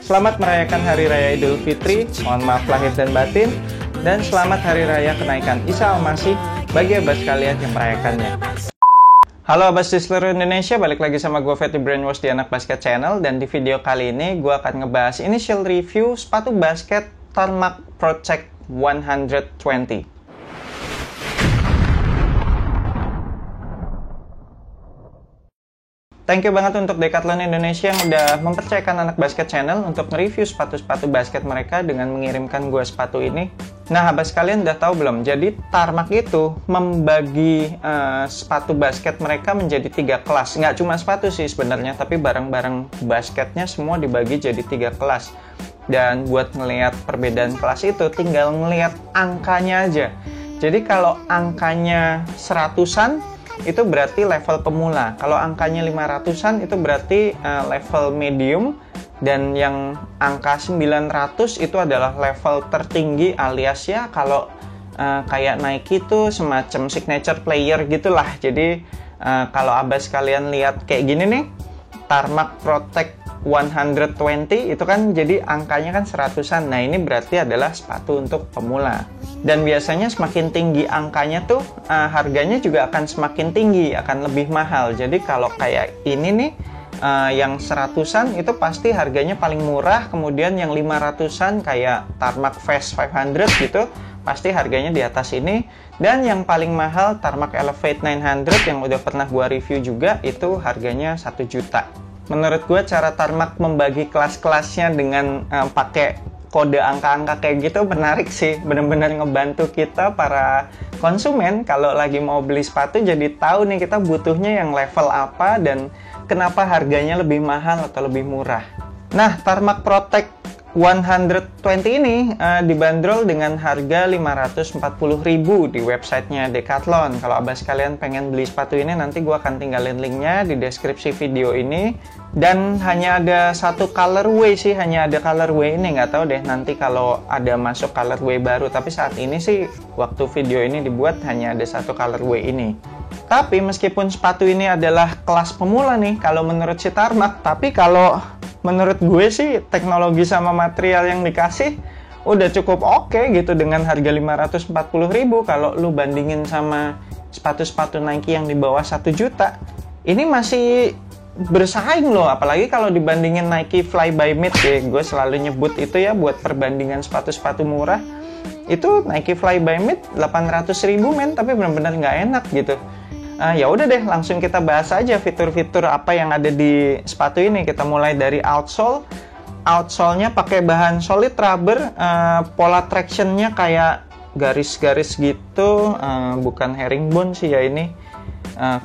Selamat merayakan Hari Raya Idul Fitri, mohon maaf lahir dan batin, dan selamat Hari Raya Kenaikan Isa Al-Masih bagi abas kalian yang merayakannya. Halo abas di seluruh Indonesia, balik lagi sama gue Fatty Brainwash di Anak Basket Channel. Dan di video kali ini gue akan ngebahas initial review sepatu basket Tarmac Protect 120. Thank you banget untuk Decathlon Indonesia yang udah mempercayakan Anak Basket Channel untuk nge-review sepatu-sepatu basket mereka dengan mengirimkan gue sepatu ini. Nah, abas kalian udah tahu belum? Jadi Tarmac itu membagi sepatu basket mereka menjadi 3 kelas. Nggak cuma sepatu sih sebenarnya, tapi barang-barang basketnya semua dibagi jadi 3 kelas. Dan buat ngelihat perbedaan kelas itu, tinggal ngelihat angkanya aja. Jadi kalau angkanya 100-an, itu berarti level pemula. Kalau angkanya 500-an itu berarti level medium, dan yang angka 900 itu adalah level tertinggi, alias ya kalau kayak Nike itu semacam signature player gitulah. Jadi kalau abas kalian lihat kayak gini nih, Tarmac Protect 120 itu kan jadi angkanya kan 100-an. Nah, ini berarti adalah sepatu untuk pemula. Dan biasanya semakin tinggi angkanya tuh harganya juga akan semakin tinggi, akan lebih mahal. Jadi kalau kayak ini nih yang 100-an itu pasti harganya paling murah, kemudian yang 500-an kayak Tarmac Fast 500 gitu pasti harganya di atas ini, dan yang paling mahal Tarmac Elevate 900 yang udah pernah gua review juga itu harganya 1 juta. Menurut gue cara Tarmac membagi kelas-kelasnya dengan pakai kode angka-angka kayak gitu menarik sih, bener-bener ngebantu kita para konsumen kalau lagi mau beli sepatu jadi tahu nih kita butuhnya yang level apa dan kenapa harganya lebih mahal atau lebih murah. Nah, Tarmac Protect 120 ini dibanderol dengan harga 540.000 di websitenya Decathlon. Kalau abas kalian pengen beli sepatu ini, nanti gue akan tinggalin linknya di deskripsi video ini. Dan hanya ada satu colorway sih, hanya ada colorway ini. Nggak tahu deh nanti kalau ada masuk colorway baru. Tapi saat ini sih, waktu video ini dibuat hanya ada satu colorway ini. Tapi meskipun sepatu ini adalah kelas pemula nih, kalau menurut si Tarmac, tapi kalau menurut gue sih teknologi sama material yang dikasih udah cukup oke gitu dengan harga 540.000. Kalau lu bandingin sama sepatu-sepatu Nike yang di bawah 1 juta, ini masih bersaing loh. Apalagi kalau dibandingin Nike Fly by Mid, ya gue selalu nyebut itu ya buat perbandingan sepatu-sepatu murah. Itu Nike Fly by Mid 800.000 men, tapi benar-benar nggak enak gitu. Ya udah deh, langsung kita bahas aja fitur-fitur apa yang ada di sepatu ini. Kita mulai dari outsole. Outsole-nya pakai bahan solid rubber, pola traction-nya kayak garis-garis gitu, bukan herringbone sih ya ini.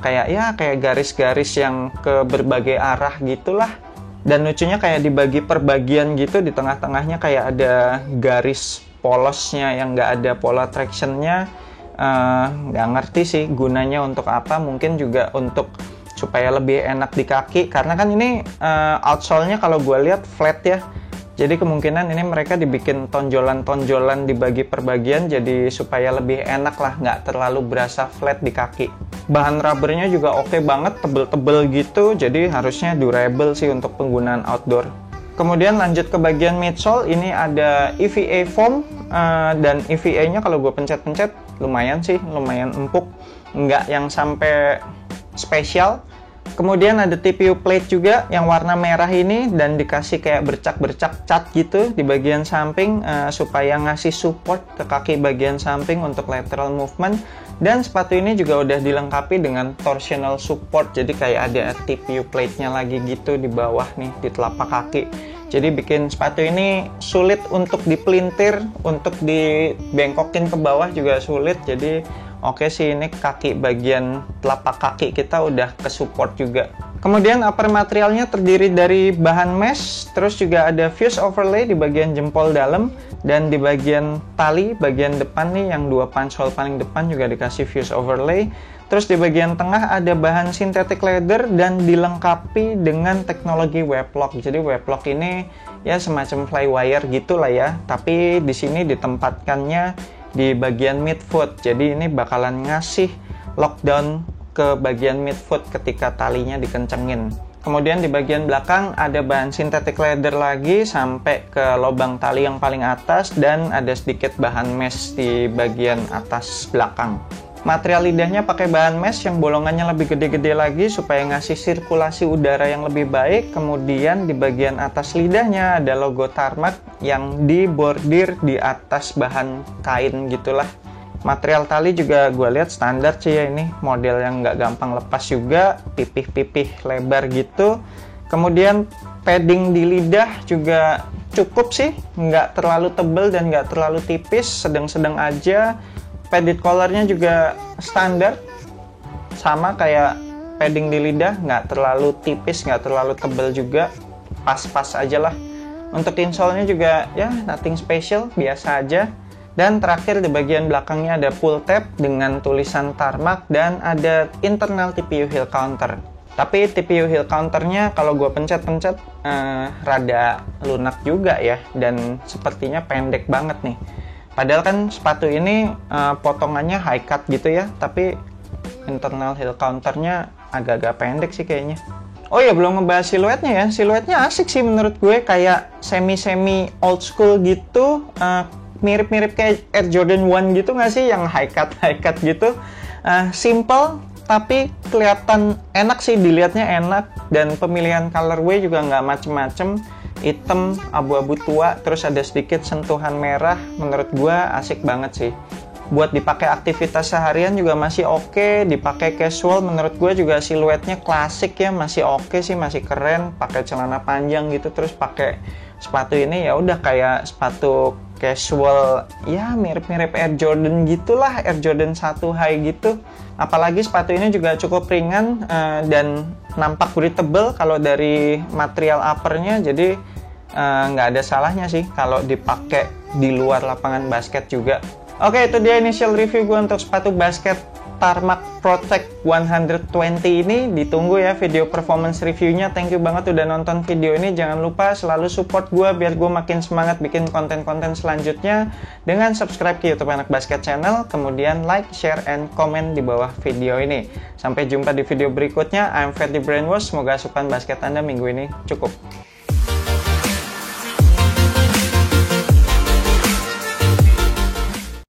Kayak garis-garis yang ke berbagai arah gitulah. Dan lucunya kayak dibagi per bagian gitu, di tengah-tengahnya kayak ada garis polosnya yang nggak ada pola traction-nya. Nggak ngerti sih gunanya untuk apa, mungkin juga untuk supaya lebih enak di kaki, karena kan ini outsole-nya kalau gue lihat flat ya, jadi kemungkinan ini mereka dibikin tonjolan-tonjolan dibagi per bagian jadi supaya lebih enak lah, nggak terlalu berasa flat di kaki. Bahan rubbernya juga oke banget, tebel-tebel gitu, jadi harusnya durable sih untuk penggunaan outdoor. Kemudian lanjut ke bagian midsole, ini ada EVA foam, dan EVA-nya kalau gue pencet-pencet lumayan sih, lumayan empuk, nggak yang sampai spesial. Kemudian ada TPU plate juga yang warna merah ini, dan dikasih kayak bercak-bercak cat gitu di bagian samping supaya ngasih support ke kaki bagian samping untuk lateral movement. Dan sepatu ini juga udah dilengkapi dengan torsional support, jadi kayak ada TPU plate-nya lagi gitu di bawah nih, di telapak kaki. Jadi bikin sepatu ini sulit untuk dipelintir, untuk dibengkokin ke bawah juga sulit. Jadi oke sih, ini kaki bagian telapak kaki kita udah ke support juga. Kemudian upper materialnya terdiri dari bahan mesh, terus juga ada fuse overlay di bagian jempol dalam, dan di bagian tali bagian depan nih yang 2 punch hole paling depan juga dikasih fuse overlay. Terus di bagian tengah ada bahan synthetic leather dan dilengkapi dengan teknologi weblock. Jadi weblock ini ya semacam flywire gitulah ya, tapi di sini ditempatkannya di bagian midfoot. Jadi ini bakalan ngasih lockdown ke bagian midfoot ketika talinya dikencengin. Kemudian di bagian belakang ada bahan synthetic leather lagi sampai ke lubang tali yang paling atas, dan ada sedikit bahan mesh di bagian atas belakang. Material lidahnya pakai bahan mesh yang bolongannya lebih gede-gede lagi supaya ngasih sirkulasi udara yang lebih baik. Kemudian di bagian atas lidahnya ada logo Tarmac yang dibordir di atas bahan kain gitulah. Material tali juga gue lihat standar sih ya, ini model yang nggak gampang lepas juga, pipih-pipih lebar gitu. Kemudian padding di lidah juga cukup sih, nggak terlalu tebal dan nggak terlalu tipis, sedang-sedang aja. Padded collarnya juga standar, sama kayak padding di lidah, nggak terlalu tipis, nggak terlalu tebal juga, pas-pas aja lah. Untuk insole-nya juga ya nothing special, biasa aja. Dan terakhir di bagian belakangnya ada pull tab dengan tulisan Tarmac dan ada internal TPU heel counter. Tapi TPU heel counternya kalau gue pencet-pencet rada lunak juga ya, dan sepertinya pendek banget nih. Padahal kan sepatu ini potongannya high cut gitu ya, tapi internal heel counternya agak-agak pendek sih kayaknya. Oh ya, belum ngebahas siluetnya ya. Siluetnya asik sih menurut gue, kayak semi-semi old school gitu. Mirip-mirip kayak Air Jordan 1 gitu nggak sih, yang high cut gitu. Simple tapi kelihatan enak sih, dilihatnya enak, dan pemilihan colorway juga nggak macem-macem, hitam, abu-abu tua, terus ada sedikit sentuhan merah. Menurut gue asik banget sih. Buat dipakai aktivitas seharian juga masih oke, dipakai casual menurut gue juga siluetnya klasik ya, masih oke sih, masih keren. Pakai celana panjang gitu terus pakai sepatu ini ya udah kayak sepatu casual ya, mirip-mirip Air Jordan gitulah, Air Jordan 1 high gitu. Apalagi sepatu ini juga cukup ringan dan nampak breathable kalau dari material uppernya, jadi nggak ada salahnya sih kalau dipakai di luar lapangan basket juga. Oke, itu dia initial review gue untuk sepatu basket Tarmac Protect 120 ini. Ditunggu ya video performance reviewnya. Thank you banget udah nonton video ini. Jangan lupa selalu support gue biar gue makin semangat bikin konten-konten selanjutnya dengan subscribe ke YouTube Anak Basket Channel, kemudian like, share, and comment di bawah video ini. Sampai jumpa di video berikutnya. I'm Ferdy Brainwash. Semoga asupan basket Anda minggu ini cukup.